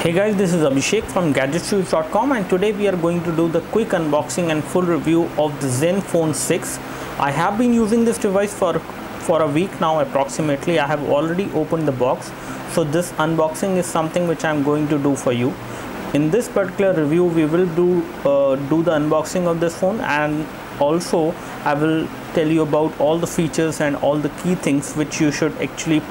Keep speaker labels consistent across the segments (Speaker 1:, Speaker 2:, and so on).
Speaker 1: Hey guys, this is Abhishek from gadgetshoes.com, and today we are going to do the quick unboxing and full review of the Zenfone 6. I have been using this device for a week now approximately. I have already opened the box, so this unboxing is something which I am going to do for you. In this particular review we will do the unboxing of this phone, and also I will tell you about all the features and all the key things which you should actually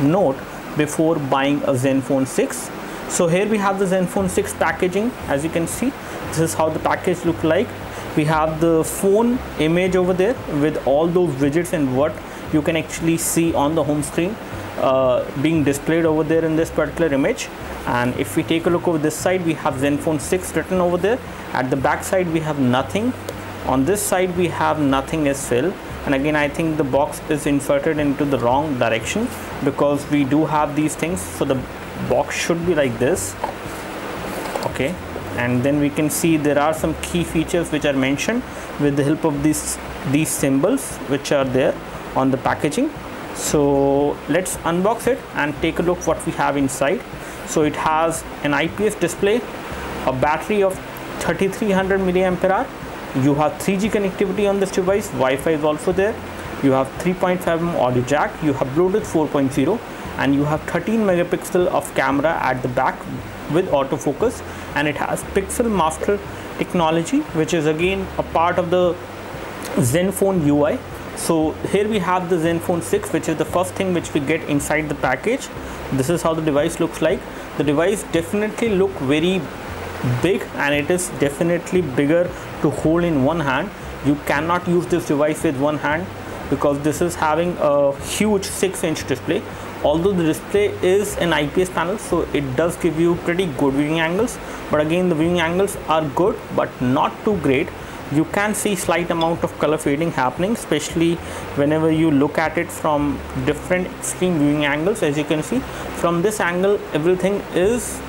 Speaker 1: note before buying a Zenfone 6. So here we have the Zenfone 6 packaging. As you can see, this is how the package look like. We have the phone image over there with all those widgets and what you can actually see on the home screen being displayed over there in this particular image. And if we take a look over this side, we have Zenfone 6 written over there. At the back side we have nothing. On this side we have nothing as well. And again, I think the box is inserted into the wrong direction because we do have these things. So the box should be like this. Okay, and then we can see there are some key features which are mentioned with the help of these symbols which are there on the packaging. So let's unbox it and take a look what we have inside. So it has an IPS display, a battery of 3300 mAh. You have 3G connectivity on this device. Wi-Fi is also there. You have 3.5mm audio jack. You have Bluetooth 4.0, and you have 13 megapixel of camera at the back with autofocus, and it has pixel master technology, which is again a part of the Zenfone UI. So here we have the Zenfone 6, which is the first thing which we get inside the package. This is how the device looks like. The device definitely look very big, and it is definitely bigger to hold in one hand. You cannot use this device with one hand because this is having a huge 6-inch display. Although the display is an IPS panel, so it does give you pretty good viewing angles, but again the viewing angles are good but not too great. You can see slight amount of color fading happening, especially whenever you look at it from different extreme viewing angles. As you can see from this angle, everything is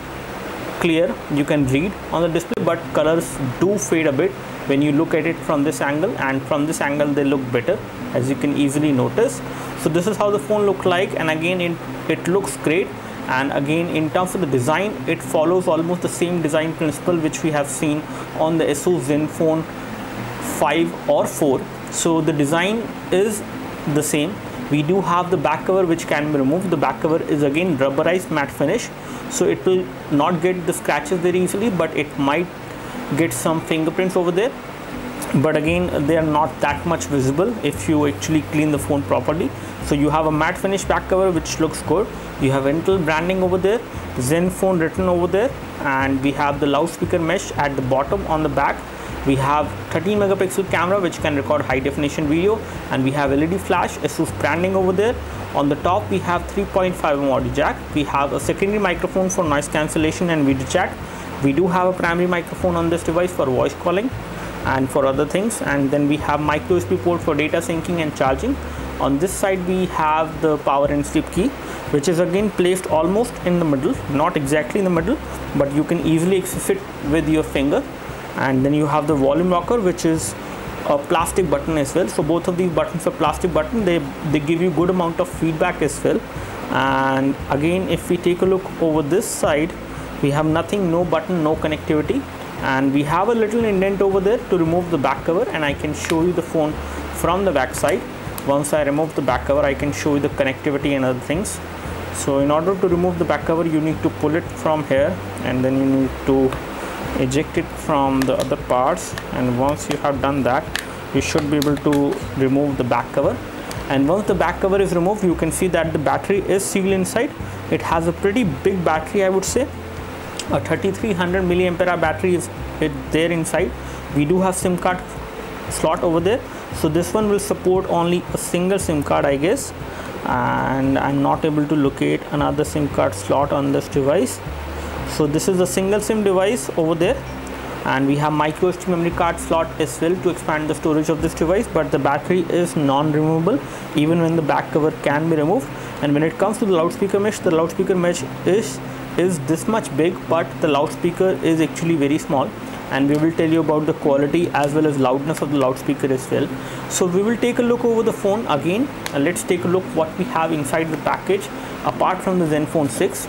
Speaker 1: clear, you can read on the display, but colors do fade a bit when you look at it from this angle, and from this angle they look better, as you can easily notice. So this is how the phone look like, and again it looks great. And again, in terms of the design, it follows almost the same design principle which we have seen on the Asus Zenfone 5 or 4. So the design is the same. We do have the back cover which can be removed. The back cover is again rubberized matte finish, so it will not get the scratches very easily, but it might get some fingerprints over there, but again they are not that much visible if you actually clean the phone properly. So you have a matte finish back cover which looks good. You have Intel branding over there, Zenfone written over there, and we have the loudspeaker mesh at the bottom on the back. We have 13 megapixel camera which can record high definition video, and we have LED flash, Asus branding over there. On the top we have 3.5mm audio jack. We have a secondary microphone for noise cancellation and video chat. We do have a primary microphone on this device for voice calling and for other things, and then we have micro USB port for data syncing and charging. On this side we have the power and sleep key, which is again placed almost in the middle, not exactly in the middle, but you can easily access it with your finger. And then you have the volume rocker, which is a plastic button as well. So both of these buttons are plastic button. They give you good amount of feedback as well. And again, if we take a look over this side, we have nothing, no button, no connectivity, and we have a little indent over there to remove the back cover, and I can show you the phone from the back side. Once I remove the back cover, I can show you the connectivity and other things. So in order to remove the back cover, you need to pull it from here, and then you need to eject it from the other parts, and once you have done that, you should be able to remove the back cover. And once the back cover is removed, you can see that the battery is sealed inside. It has a pretty big battery, I would say. A 3300 mAh battery is there inside. We do have SIM card slot over there, so this one will support only a single SIM card, I guess, and I'm not able to locate another SIM card slot on this device. So this is a single SIM device over there, and we have micro SD memory card slot as well to expand the storage of this device, but the battery is non-removable even when the back cover can be removed. And when it comes to the loudspeaker mesh, the loudspeaker mesh is this much big, but the loudspeaker is actually very small, and we will tell you about the quality as well as loudness of the loudspeaker as well. So we will take a look over the phone again, and let's take a look what we have inside the package apart from the Zenfone 6.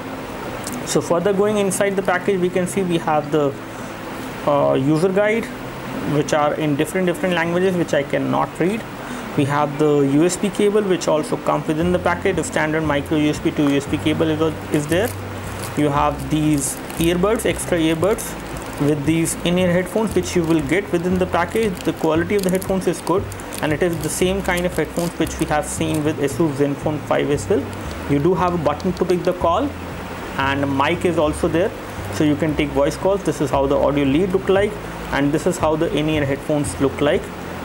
Speaker 1: So further going inside the package, we can see we have the user guide, which are in different languages, which I cannot read. We have the USB cable, which also comes within the package. The standard micro USB to USB cable is there. You have these earbuds, extra earbuds with these in-ear headphones, which you will get within the package. The quality of the headphones is good, and it is the same kind of headphones which we have seen with Asus Zenfone 5 as well. You do have a button to pick the call, and mic is also there, so you can take voice calls. This is how the audio lead look like, and this is how the in-ear headphones look like.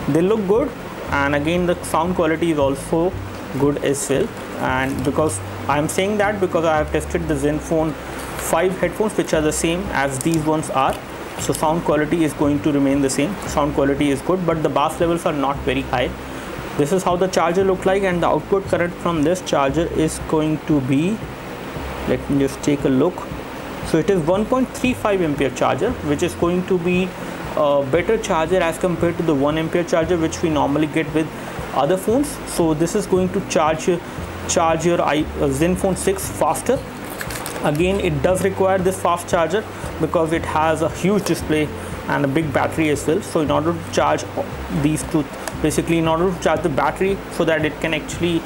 Speaker 1: They look good, and again the sound quality is also good as well. And because I am saying that because I have tested the Zenfone 5 headphones, which are the same as these ones are, so sound quality is going to remain the same. Sound quality is good, but the bass levels are not very high. This is how the charger look like, and the output current from this charger is going to be, let me just take a look. So it is 1.35 ampere charger, which is going to be a better charger as compared to the 1 ampere charger which we normally get with other phones. So this is going to charge your Zenfone 6 faster. Again, it does require this fast charger because it has a huge display and a big battery as well. So in order to charge these two, basically in order to charge the battery so that it can actually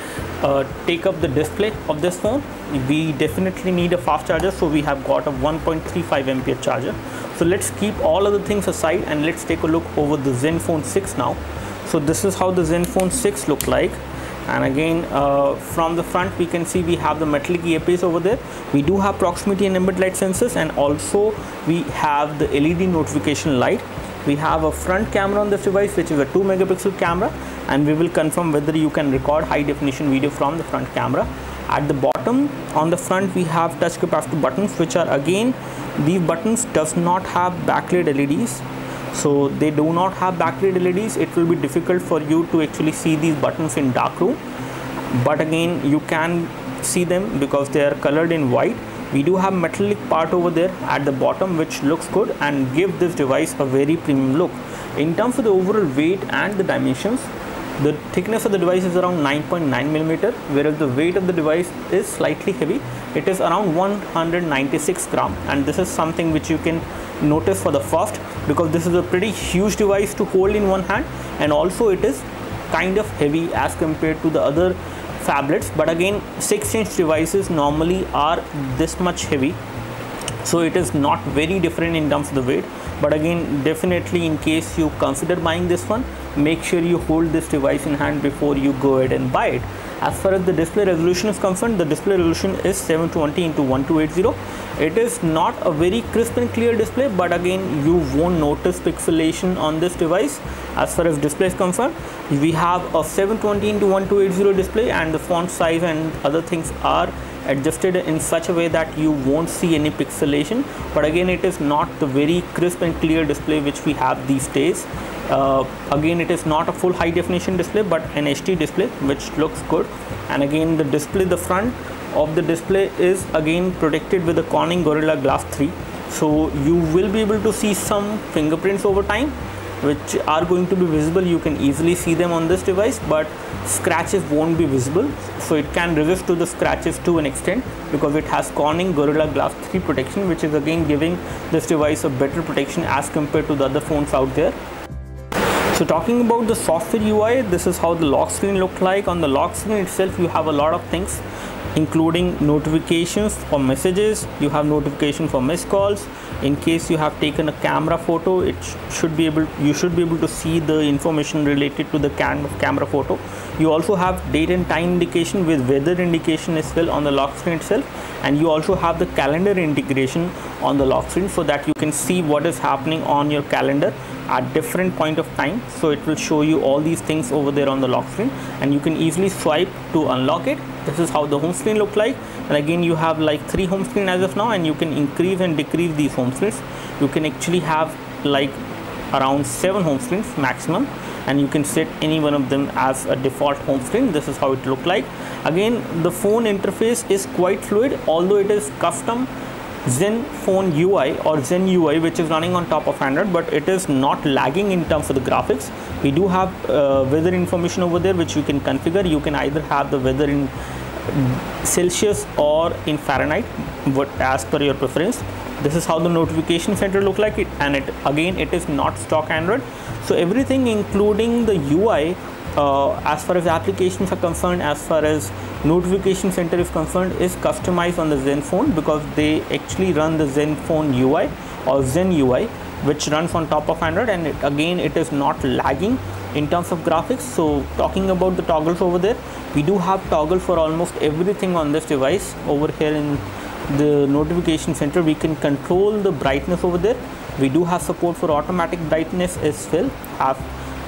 Speaker 1: take up the display of this phone, we definitely need a fast charger. So we have got a 1.35 ampere charger. So let's keep all other things aside and let's take a look over the Zenfone 6 now. So this is how the Zenfone 6 look like. And again, from the front we can see we have the metallic earpiece over there. We do have proximity and ambient light sensors, and also we have the LED notification light. We have a front camera on this device, which is a 2 megapixel camera, and we will confirm whether you can record high definition video from the front camera. At the bottom on the front we have touch capacitive buttons, which are, again, these buttons does not have backlit LEDs. So they do not have backlit LEDs. It will be difficult for you to actually see these buttons in dark room, but again you can see them because they are colored in white. We do have metallic part over there at the bottom, which looks good and give this device a very premium look. In terms of the overall weight and the dimensions, the thickness of the device is around 9.9 millimeter, whereas the weight of the device is slightly heavy. It is around 196 gram, and this is something which you can notice for the first, because this is a pretty huge device to hold in one hand, and also it is kind of heavy as compared to the other phablets. But again, 6-inch devices normally are this much heavy, so it is not very different in terms of the weight. But again, definitely in case you consider buying this one, make sure you hold this device in hand before you go ahead and buy it. As far as the display resolution is concerned, the display resolution is 720 x 1280. It is not a very crisp and clear display, but again you won't notice pixelation on this device. As far as display is concerned, we have a 720 x 1280 display, and the font size and other things are adjusted in such a way that you won't see any pixelation. But again, it is not the very crisp and clear display which we have these days. Again, it is not a full high definition display, but an HD display which looks good. And again, the display, the front of the display is again protected with the Corning Gorilla Glass 3, so you will be able to see some fingerprints over time which are going to be visible. You can easily see them on this device, but scratches won't be visible. So it can resist to the scratches to an extent because it has Corning Gorilla Glass 3 protection, which is again giving this device a better protection as compared to the other phones out there. So talking about the software UI, this is how the lock screen look like. On the lock screen itself, you have a lot of things, including notifications for messages. You have notification for missed calls. In case you have taken a camera photo, you should be able to see the information related to the camera photo. You also have date and time indication with weather indication as well on the lock screen itself, and you also have the calendar integration on the lock screen so that you can see what is happening on your calendar at different point of time. So it will show you all these things over there on the lock screen, and you can easily swipe to unlock it. This is how the home screen look like. And again, you have like 3 home screen as of now, and you can increase and decrease these home screens. You can actually have like around 7 home screens maximum, and you can set any one of them as a default home screen. This is how it look like. Again, the phone interface is quite fluid, although it is custom Zenfone UI or Zen UI, which is running on top of Android, but it is not lagging in terms of the graphics. We do have weather information over there which you can configure. You can either have the weather in Celsius or in Fahrenheit, what as per your preference. This is how the notification center look like it, and it is not stock Android. So everything including the UI, as far as applications are concerned, as far as notification center is concerned, is customized on the Zenfone, because they actually run the Zenfone UI or Zen UI, which runs on top of Android, and it is not lagging in terms of graphics. So talking about the toggles over there, we do have toggle for almost everything on this device. Over here in the notification center, we can control the brightness over there. We do have support for automatic brightness as well. Have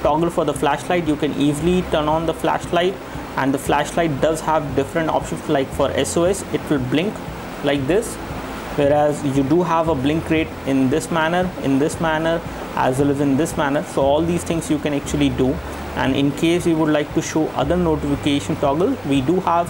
Speaker 1: toggle for the flashlight. You can easily turn on the flashlight, and the flashlight does have different options, like for SOS it will blink like this, whereas you do have a blink rate in this manner, as well as in this manner. So all these things you can actually do. And in case you would like to show other notification toggle, we do have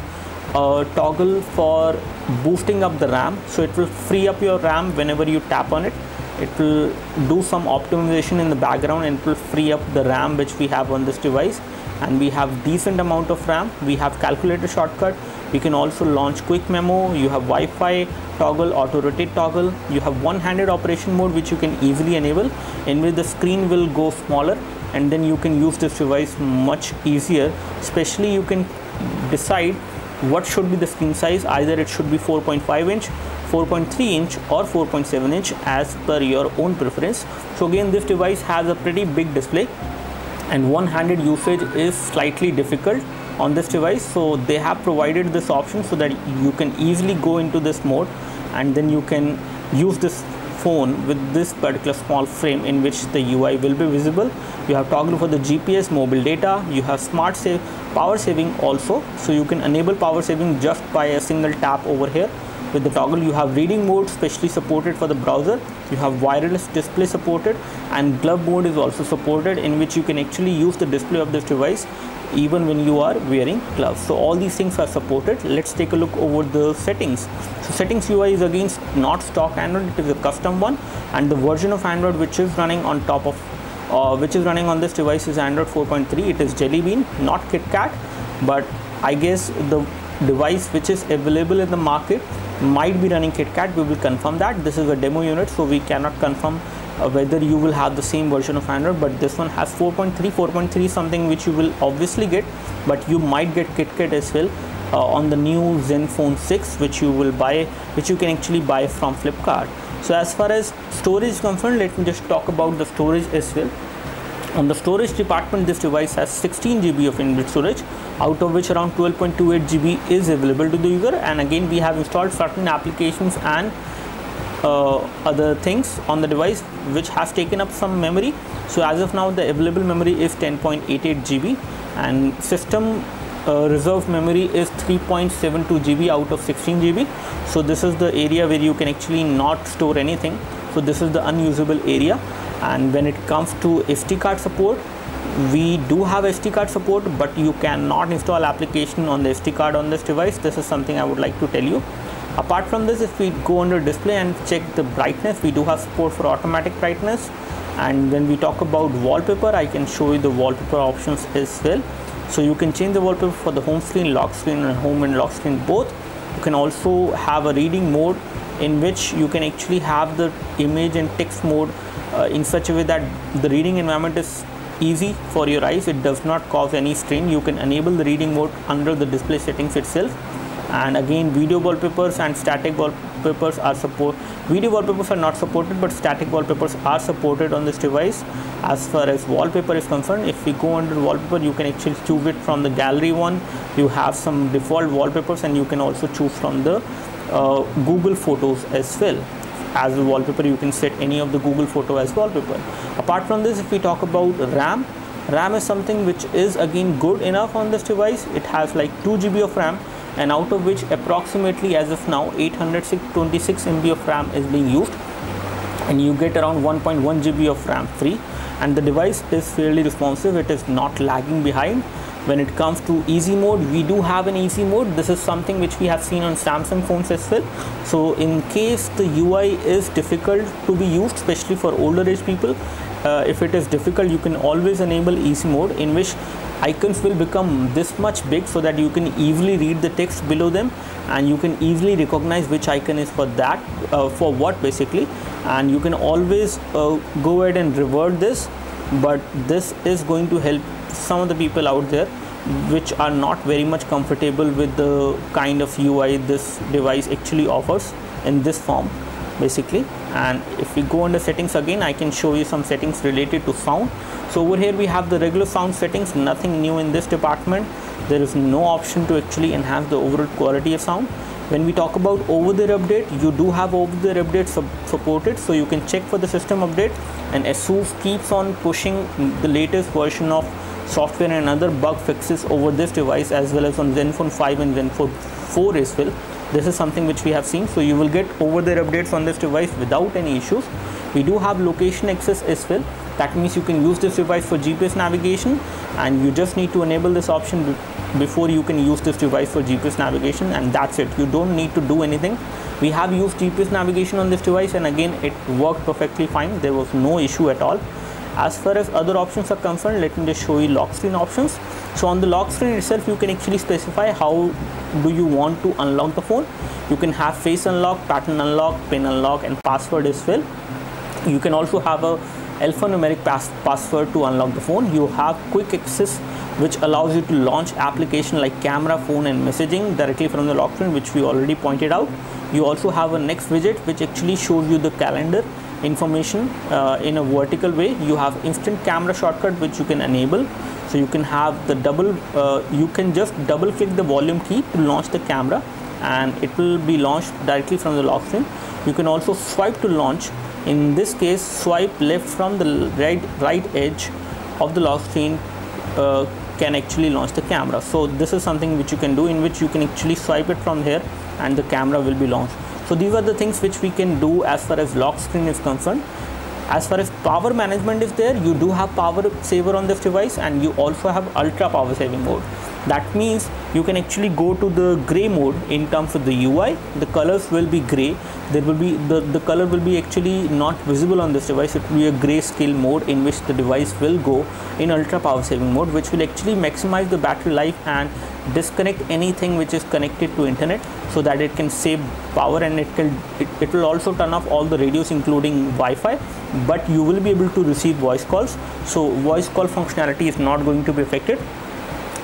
Speaker 1: a toggle for boosting up the RAM. So it will free up your RAM whenever you tap on it. It will do some optimization in the background, and it will free up the RAM which we have on this device. And we have decent amount of RAM. We have calculator shortcut. We can also launch quick memo. You have Wi-Fi toggle, auto rotate toggle. You have one-handed operation mode, which you can easily enable, in which the screen will go smaller, and then you can use this device much easier. Especially you can decide what should be the screen size. Either it should be 4.5 inch, 4.3 inch or 4.7 inch as per your own preference. So again, this device has a pretty big display, and one-handed usage is slightly difficult on this device. So they have provided this option so that you can easily go into this mode, and then you can use this phone with this particular small frame in which the UI will be visible. You have toggle for the GPS, mobile data. You have smart save, power saving also, so you can enable power saving just by a single tap over here. With the toggle, you have reading mode, specially supported for the browser. You have wireless display supported, and glove mode is also supported, in which you can actually use the display of this device even when you are wearing gloves. So all these things are supported. Let's take a look over the settings. So settings UI is again not stock Android, it is a custom one, and the version of Android which is running on top of which is running on this device is Android 4.3. It is Jelly Bean, not KitKat, but I guess the device which is available in the market might be running KitKat. We will confirm that. This is a demo unit, so we cannot confirm whether you will have the same version of Android, but this one has 4.3 something, which you will obviously get, but you might get KitKat as well on the new Zenfone 6, which you will buy, which you can actually buy from Flipkart. So as far as storage is concerned, let me just talk about the storage as well. On the storage department, this device has 16 GB of inbuilt storage, out of which around 12.28 GB is available to the user. And again, we have installed certain applications and other things on the device which has taken up some memory. So as of now, the available memory is 10.88 GB, and system reserved memory is 3.72 GB out of 16 GB. So this is the area where you can actually not store anything. So this is the unusable area. And when it comes to SD card support, we do have SD card support, but you cannot install application on the SD card on this device. This is something I would like to tell you. Apart from this, if we go under display and check the brightness, we do have support for automatic brightness. And when we talk about wallpaper, I can show you the wallpaper options as well. So you can change the wallpaper for the home screen, lock screen, and home and lock screen both. You can also have a reading mode, in which you can actually have the image and text mode in such a way that the reading environment is easy for your eyes. It does not cause any strain. You can enable the reading mode under the display settings itself. And again, video wallpapers and static wallpapers are video wallpapers are not supported, but static wallpapers are supported on this device. As far as wallpaper is concerned, if we go under wallpaper, you can actually choose it from the gallery one. You have some default wallpapers, and you can also choose from the Google Photos as well. As a wallpaper, you can set any of the Google photo as wallpaper. Apart from this, if we talk about RAM is something which is again good enough on this device. It has like 2 GB of RAM, and out of which approximately as of now 826 MB of RAM is being used, and you get around 1.1 GB of RAM free. And the device is fairly responsive. It is not lagging behind. When it comes to easy mode, we do have an easy mode. This is something which we have seen on Samsung phones as well. So in case the UI is difficult to be used, especially for older age people, if it is difficult, you can always enable easy mode, in which icons will become this much big so that you can easily read the text below them, and you can easily recognize which icon is for that, for what basically. And you can always go ahead and revert this, but this is going to help some of the people out there which are not very much comfortable with the kind of UI this device actually offers in this form basically. And if we go under settings again, I can show you some settings related to sound. So over here we have the regular sound settings, nothing new in this department. There is no option to actually enhance the overall quality of sound. When we talk about over-the-air update, you do have over-the-air updates supported, so you can check for the system update, and Asus keeps on pushing the latest version of software and other bug fixes over this device, as well as on Zenfone 5 and Zenfone 4 as well. This is something which we have seen, so you will get over-the-air updates on this device without any issues. We do have location access as well. That means you can use this device for GPS navigation, and you just need to enable this option before you can use this device for GPS navigation, and that's it. You don't need to do anything. We have used GPS navigation on this device, and again it worked perfectly fine. There was no issue at all. As far as other options are concerned, let me just show you lock screen options. So on the lock screen itself, you can actually specify how do you want to unlock the phone. You can have face unlock, pattern unlock, pin unlock, and password as well. You can also have a alphanumeric password to unlock the phone. You have quick access, which allows you to launch application like camera, phone, and messaging directly from the lock screen, which we already pointed out. You also have a next widget which actually shows you the calendar information in a vertical way. You have instant camera shortcut which you can enable, so you can have the you can just double click the volume key to launch the camera, and it will be launched directly from the lock screen. You can also swipe to launch. In this case, swipe left from the right edge of the lock screen can actually launch the camera. So this is something which you can do, in which you can actually swipe it from here and the camera will be launched. So these are the things which we can do as far as lock screen is concerned. As far as power management is there, you do have power saver on this device, and you also have ultra power saving mode. That means you can actually go to the gray mode in terms of the UI. The colors will be gray. There will be the color will be actually not visible on this device. It will be a grayscale mode in which the device will go in ultra power saving mode, which will actually maximize the battery life and disconnect anything which is connected to internet, so that it can save power, and it will also turn off all the radios including Wi-Fi, but you will be able to receive voice calls. So voice call functionality is not going to be affected.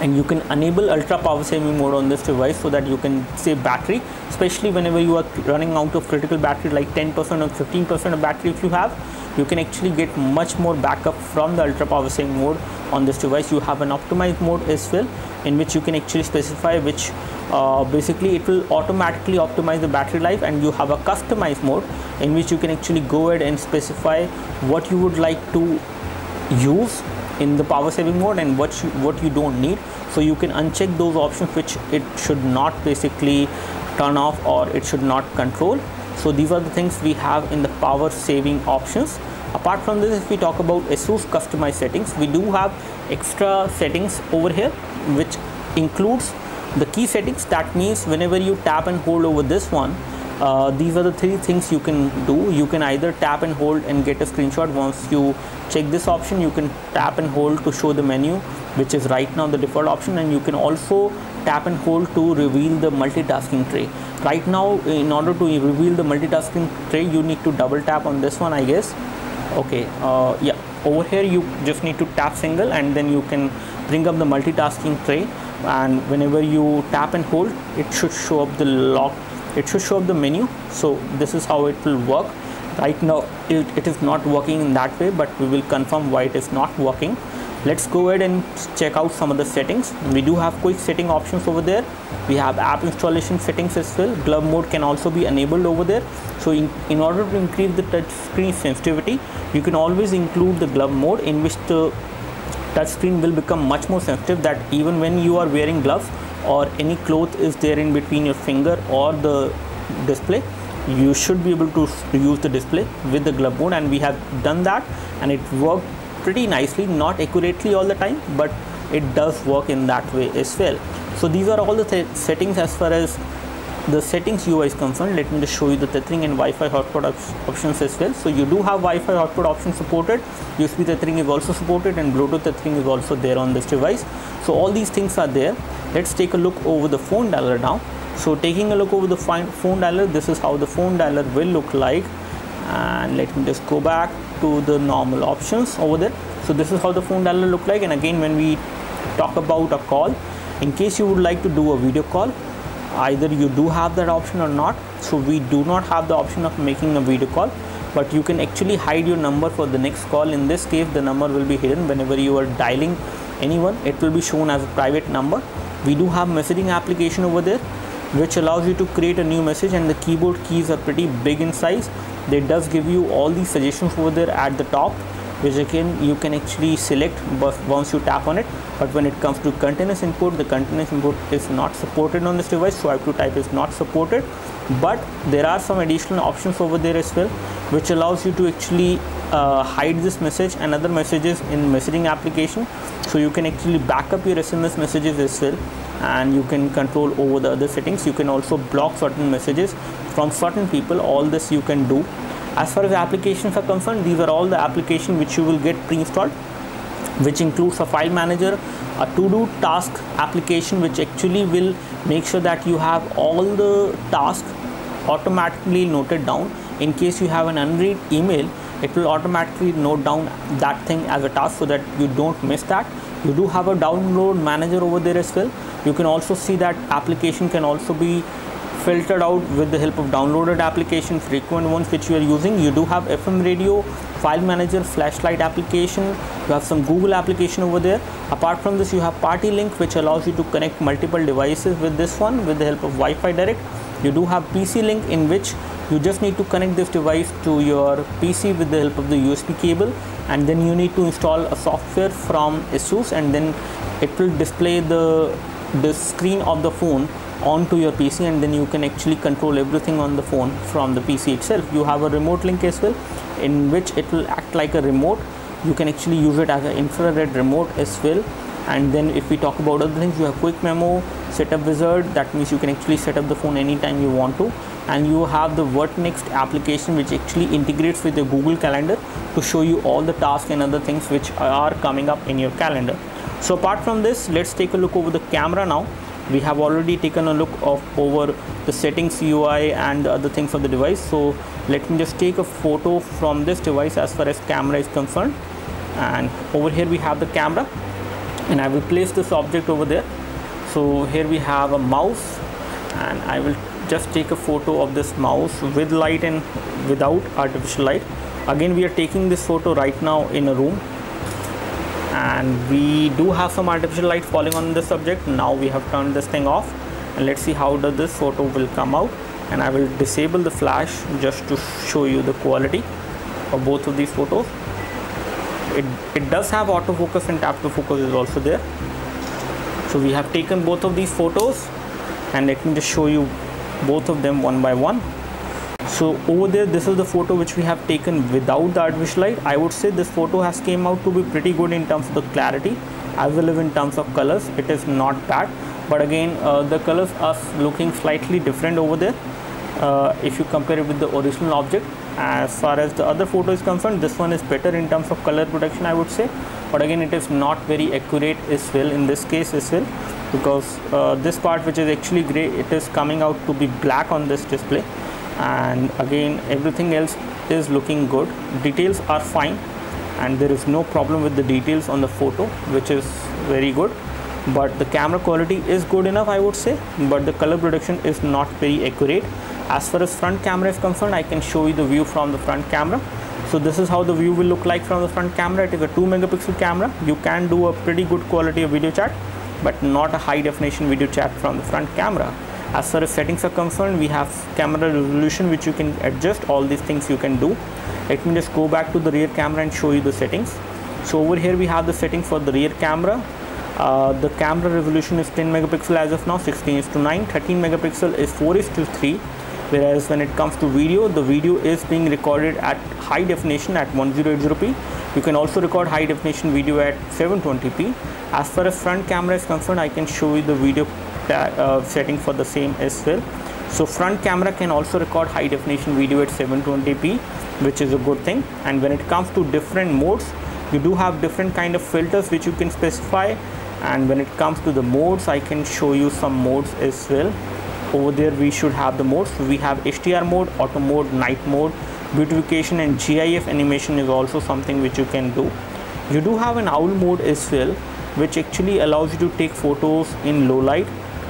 Speaker 1: And you can enable ultra power saving mode on this device so that you can save battery, especially whenever you are running out of critical battery, like 10% or 15% of battery. If you have, you can actually get much more backup from the ultra power saving mode on this device. You have an optimized mode as well, in which you can actually specify which basically it will automatically optimize the battery life, and you have a customized mode in which you can actually go ahead and specify what you would like to use in the power saving mode and what you don't need. So you can uncheck those options which it should not basically turn off or it should not control. So these are the things we have in the power saving options. Apart from this, if we talk about Asus customized settings, we do have extra settings over here which includes the key settings. That means whenever you tap and hold over this one, these are the three things you can do. You can either tap and hold and get a screenshot. Once you check this option, you can tap and hold to show the menu, which is right now the default option, and you can also tap and hold to reveal the multitasking tray. Right now, in order to reveal the multitasking tray, you need to double tap on this one, I guess. Okay, yeah, over here you just need to tap single, and then you can bring up the multitasking tray, and whenever you tap and hold, it should show up the lock. It should show up the menu. So this is how it will work. Right now it is not working in that way, but we will confirm why it is not working. Let's go ahead and check out some of the settings. We do have quick setting options over there. We have app installation settings as well. Glove mode can also be enabled over there. So in order to increase the touch screen sensitivity, you can always include the glove mode, in which the touch screen will become much more sensitive, that even when you are wearing gloves or any cloth is there in between your finger or the display, you should be able to use the display with the glove mode. And we have done that, and it worked pretty nicely, not accurately all the time, but it does work in that way as well. So these are all the settings as far as the settings UI is concerned, let me just show you the tethering and Wi-Fi hotspot options as well. So you do have Wi-Fi hotspot option supported, USB tethering is also supported, and Bluetooth tethering is also there on this device. So all these things are there. Let's take a look over the phone dialer now. So taking a look over the phone dialer, this is how the phone dialer will look like. And let me just go back to the normal options over there. So this is how the phone dialer look like. And again, when we talk about a call, in case you would like to do a video call, either you do have that option or not. So we do not have the option of making a video call, but you can actually hide your number for the next call. In this case, the number will be hidden. Whenever you are dialing anyone, it will be shown as a private number. We do have messaging application over there, which allows you to create a new message, and the keyboard keys are pretty big in size. They does give you all these suggestions over there at the top, which again you can actually select once you tap on it. But when it comes to continuous input, the continuous input is not supported on this device. Swipe to type is not supported, but there are some additional options over there as well, which allows you to actually hide this message and other messages in messaging application. So you can actually back up your SMS messages as well, and you can control over the other settings. You can also block certain messages from certain people. All this you can do. As far as applications are concerned, these are all the applications which you will get pre-installed, which includes a file manager, a to-do task application, which actually will make sure that you have all the tasks automatically noted down. In case you have an unread email, it will automatically note down that thing as a task so that you don't miss that. You do have a download manager over there as well. You can also see that application can also be filtered out with the help of downloaded applications, frequent ones which you are using. You do have FM radio, file manager, flashlight application. You have some Google application over there. Apart from this, you have Party Link, which allows you to connect multiple devices with this one with the help of Wi-Fi Direct. You do have PC Link, in which you just need to connect this device to your PC with the help of the USB cable, and then you need to install a software from Asus, and then it will display the screen of the phone onto your PC, and then you can actually control everything on the phone from the PC itself. You have a remote link as well, in which it will act like a remote. You can actually use it as an infrared remote as well. And then if we talk about other things, you have quick memo, setup wizard. That means you can actually set up the phone anytime you want to. And you have the What Next application, which actually integrates with the Google Calendar to show you all the tasks and other things which are coming up in your calendar. So apart from this, let's take a look over the camera now. We have already taken a look over the settings UI and the other things of the device. So let me just take a photo from this device as far as camera is concerned. And over here we have the camera, and I will place this object over there. So here we have a mouse, and I will just take a photo of this mouse with light and without artificial light. Again, we are taking this photo right now in a room, and we do have some artificial light falling on this subject. Now we have turned this thing off, and let's see how does this photo will come out. And I will disable the flash just to show you the quality of both of these photos. It does have autofocus, and tap to focus is also there. So we have taken both of these photos, and let me just show you both of them one by one. So over there, this is the photo which we have taken without the artificial light. I would say this photo has came out to be pretty good in terms of the clarity, as well as in terms of colors. It is not bad, but again the colors are looking slightly different over there if you compare it with the original object. As far as the other photo is concerned, this one is better in terms of color protection, I would say, but again it is not very accurate as well in this case as well, because this part which is actually gray, it is coming out to be black on this display. And again, everything else is looking good. Details are fine, and there is no problem with the details on the photo, which is very good. But the camera quality is good enough, I would say, but the color production is not very accurate. As far as front camera is concerned, I can show you the view from the front camera. So this is how the view will look like from the front camera. It is a 2 megapixel camera. You can do a pretty good quality of video chat, but not a high definition video chat from the front camera. As far as settings are concerned, we have camera resolution, which you can adjust. All these things you can do. Let me just go back to the rear camera and show you the settings. So over here we have the settings for the rear camera. The camera resolution is 10 megapixel as of now, 16:9. 13 megapixel is 4:3. Whereas when it comes to video, the video is being recorded at high definition at 1080p. You can also record high definition video at 720p. As far as front camera is concerned, I can show you the video setting for the same as well. So front camera can also record high definition video at 720p, which is a good thing. And when it comes to different modes, you do have different kind of filters which you can specify. And when it comes to the modes, I can show you some modes as well. Over there we should have the modes. So we have HDR mode, auto mode, night mode, beautification, and GIF animation is also something which you can do. You do have an owl mode as well, which actually allows you to take photos in low light.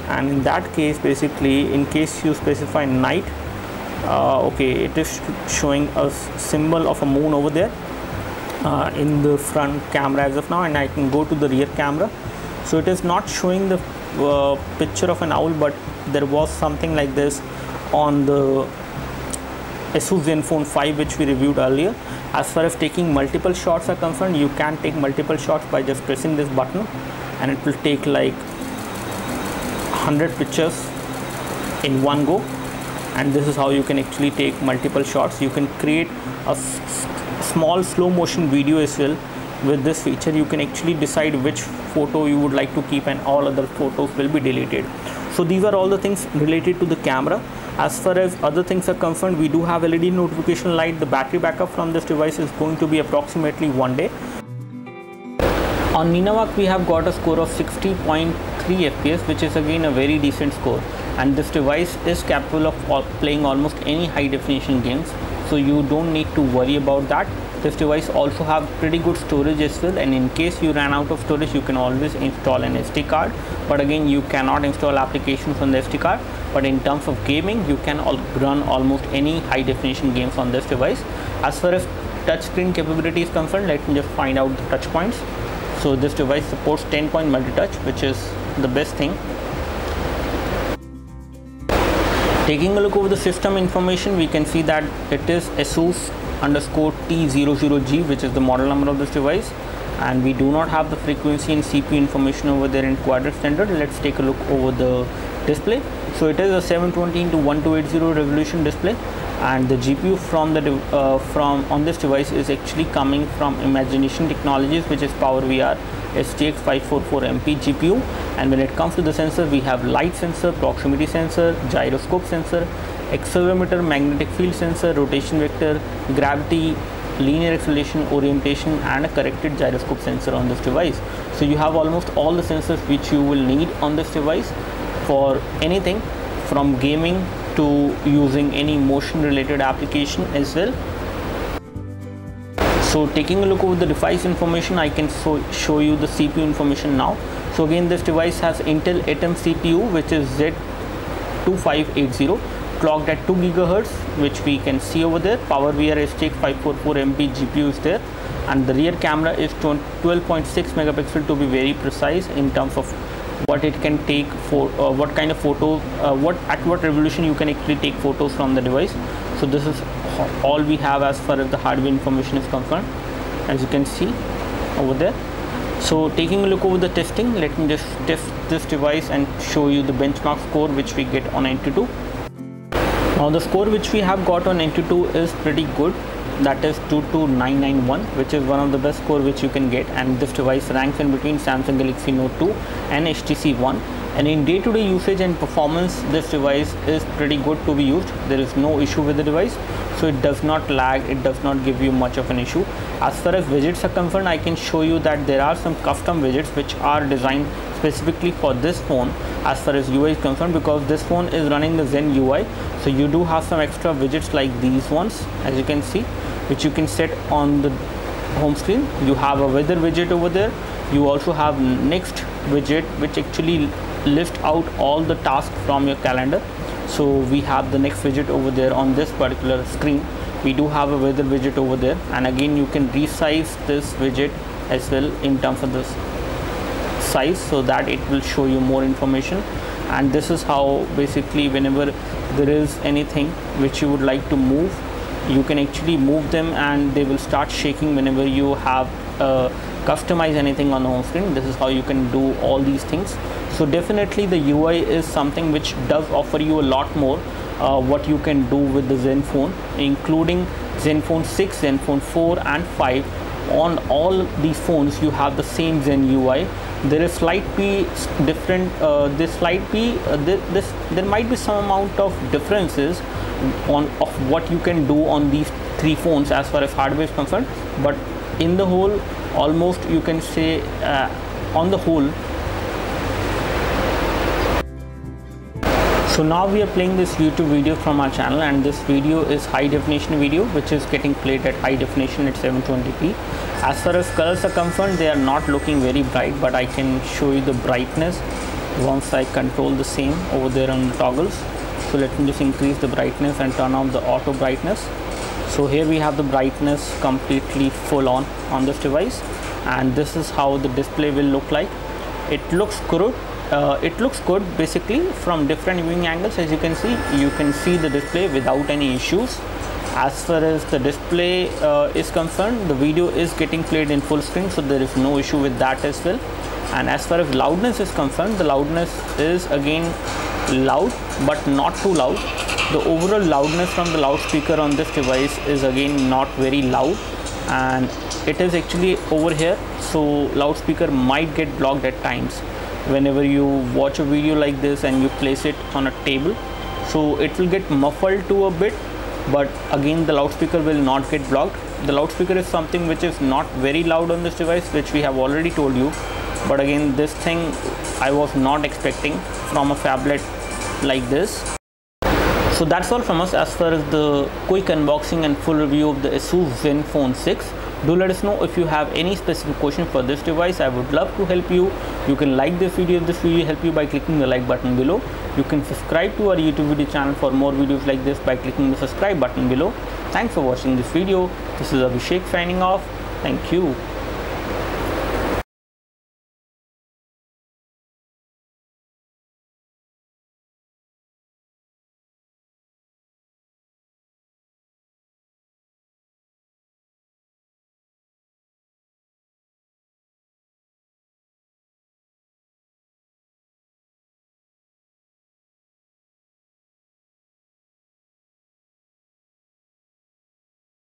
Speaker 1: And in that case, basically, in case you specify night, okay, it is showing a symbol of a moon over there in the front camera as of now, and I can go to the rear camera. So it is not showing the picture of an owl, but there was something like this on the Asus Zenfone 5, which we reviewed earlier. As far as taking multiple shots are concerned, you can take multiple shots by just pressing this button, and it will take like 100 pictures in one go. And this is how you can actually take multiple shots. You can create a small slow motion video as well. With this feature, you can actually decide which photo you would like to keep, and all other photos will be deleted. So these are all the things related to the camera. As far as other things are concerned, we do have LED notification light. The battery backup from this device is going to be approximately 1 day. On Ninavak, we have got a score of 60.3 FPS, which is again a very decent score. And this device is capable of playing almost any high definition games, so you don't need to worry about that. This device also have pretty good storage as well, and in case you ran out of storage, you can always install an SD card. But again, you cannot install applications on the SD card. But in terms of gaming, you can run almost any high definition games on this device. As far as touchscreen capability is concerned, let me just find out the touch points. So this device supports 10-point multi-touch, which is the best thing. Taking a look over the system information, we can see that it is Asus _T00G, which is the model number of this device, and we do not have the frequency and CPU information over there in quadrant standard. Let's take a look over the display. So it is a 720x1280 resolution display, and the GPU on this device is actually coming from Imagination Technologies, which is PowerVR STX 544MP GPU. And when it comes to the sensor, we have light sensor, proximity sensor, gyroscope sensor, accelerometer, magnetic field sensor, rotation vector, gravity, linear acceleration, orientation, and a corrected gyroscope sensor on this device. So you have almost all the sensors which you will need on this device for anything from gaming to using any motion related application as well. So taking a look over the device information, I can show you the CPU information now. So again, this device has Intel Atom CPU, which is Z2580, clocked at 2 GHz, which we can see over there. PowerVR STX 544MP GPU is there, and the rear camera is 12.6 megapixel to be very precise in terms of what it can take for what kind of photo, at what resolution you can actually take photos from the device. So this is all we have as far as the hardware information is concerned, as you can see over there. So taking a look over the testing, let me just test this device and show you the benchmark score which we get on Antutu. Now the score which we have got on Antutu is pretty good. That is 22991, which is one of the best score which you can get, and this device ranks in between Samsung Galaxy Note 2 and HTC One. And in day-to-day usage and performance, this device is pretty good to be used. There is no issue with the device, so it does not lag, it does not give you much of an issue. As far as widgets are concerned, I can show you that there are some custom widgets which are designed specifically for this phone as far as UI is concerned, because this phone is running the Zen UI. So you do have some extra widgets like these ones, as you can see, which you can set on the home screen. You have a weather widget over there. You also have next widget, which actually lists out all the tasks from your calendar. So we have the next widget over there on this particular screen. We do have a weather widget over there, and again you can resize this widget as well in terms of this size, so that it will show you more information. And this is how basically whenever there is anything which you would like to move, you can actually move them and they will start shaking whenever you have customize anything on the home screen. This is how you can do all these things. So definitely the UI is something which does offer you a lot more what you can do with the Zenfone, including Zenfone 6, Zenfone 4 and 5. On all these phones you have the same Zen UI, There is slightly different, there might be some amount of differences on of what you can do on these three phones as far as hardware is concerned, but in the whole, almost you can say on the whole. So now we are playing this YouTube video from our channel, and this video is high definition video which is getting played at high definition at 720p. As far as colors are concerned, they are not looking very bright, but I can show you the brightness once I control the same over there on the toggles. So let me just increase the brightness and turn off the auto brightness. So here we have the brightness completely full on this device, and this is how the display will look like. It looks good. It looks good basically from different viewing angles. As you can see the display without any issues. As far as the display is concerned, the video is getting played in full screen, so there is no issue with that as well. And as far as loudness is concerned, the loudness is again loud, but not too loud. The overall loudness from the loudspeaker on this device is again not very loud, and it is actually over here, so loudspeaker might get blocked at times whenever you watch a video like this and you place it on a table. So it will get muffled to a bit, but again the loudspeaker will not get blocked. The loudspeaker is something which is not very loud on this device, which we have already told you, but again this thing I was not expecting from a phablet like this. So that's all from us as far as the quick unboxing and full review of the Asus Zenfone 6. Do let us know if you have any specific question for this device. I would love to help you. You can like this video if this video helped you by clicking the like button below. You can subscribe to our YouTube video channel for more videos like this by clicking the subscribe button below. Thanks for watching this video. This is Abhishek signing off. Thank you.